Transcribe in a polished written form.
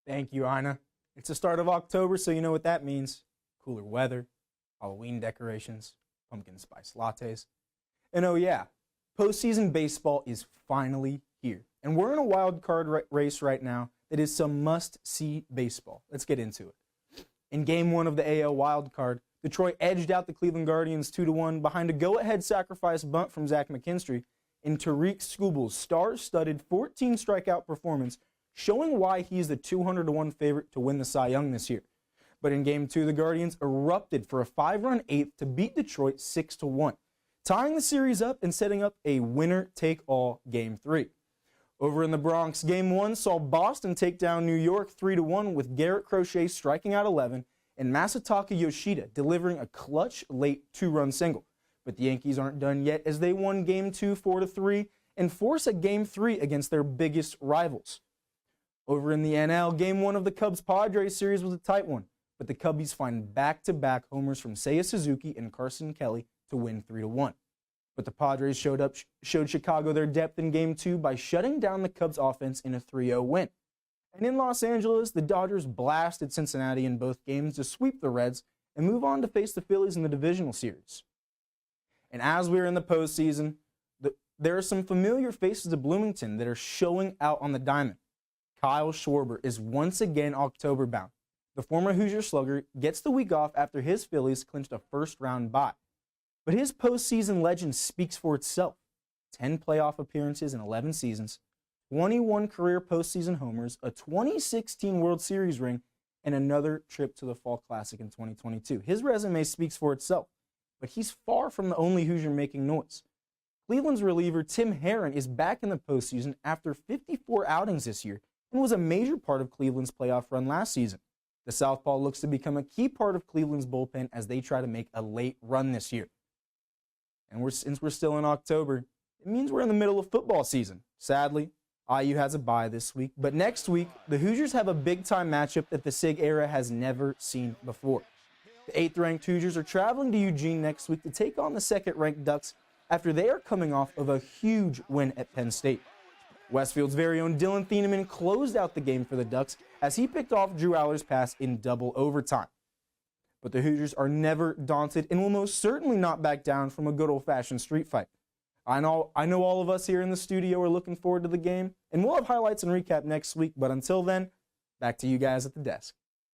Thank you, Ina. It's the start of October, so you know what that means. Cooler weather, Halloween decorations, pumpkin spice lattes. And oh yeah, postseason baseball is finally here. And we're in a wild card race right now that is some must-see baseball. Let's get into it. In Game 1 of the AL wild card, Detroit edged out the Cleveland Guardians 2-1 behind a go-ahead sacrifice bunt from Zach McKinstry in Tariq Skubal's star-studded 14-strikeout performance, showing why he's the 200-1 favorite to win the Cy Young this year. But in Game 2, the Guardians erupted for a 5-run eighth to beat Detroit 6-1, tying the series up and setting up a winner-take-all Game 3. Over in the Bronx, Game 1 saw Boston take down New York 3-1 with Garrett Crochet striking out 11 and Masataka Yoshida delivering a clutch late 2-run single. But the Yankees aren't done yet as they won Game 2 4-3 and force a Game 3 against their biggest rivals. Over in the NL, Game 1 of the Cubs-Padres series was a tight one, but the Cubbies find back-to-back homers from Seiya Suzuki and Carson Kelly to win 3-1. But the Padres showed Chicago their depth in Game 2 by shutting down the Cubs offense in a 3-0 win. And in Los Angeles, the Dodgers blasted Cincinnati in both games to sweep the Reds and move on to face the Phillies in the divisional series. And as we're in the postseason, there are some familiar faces of Bloomington that are showing out on the diamond. Kyle Schwarber is once again October bound. The former Hoosier slugger gets the week off after his Phillies clinched a first-round bye. But his postseason legend speaks for itself. 10 playoff appearances in 11 seasons, 21 career postseason homers, a 2016 World Series ring, and another trip to the Fall Classic in 2022. His resume speaks for itself, but he's far from the only Hoosier making noise. Cleveland's reliever Tim Herron is back in the postseason after 54 outings this year and was a major part of Cleveland's playoff run last season. The southpaw looks to become a key part of Cleveland's bullpen as they try to make a late run this year. And since we're still in October, it means we're in the middle of football season. Sadly, IU has a bye this week, but next week, the Hoosiers have a big-time matchup that the SIG era has never seen before. The 8th-ranked Hoosiers are traveling to Eugene next week to take on the 2nd-ranked Ducks after they are coming off of a huge win at Penn State. Westfield's very own Dylan Thieneman closed out the game for the Ducks as he picked off Drew Aller's pass in double overtime. But the Hoosiers are never daunted and will most certainly not back down from a good old-fashioned street fight. I know all of us here in the studio are looking forward to the game, and we'll have highlights and recap next week, but until then, back to you guys at the desk.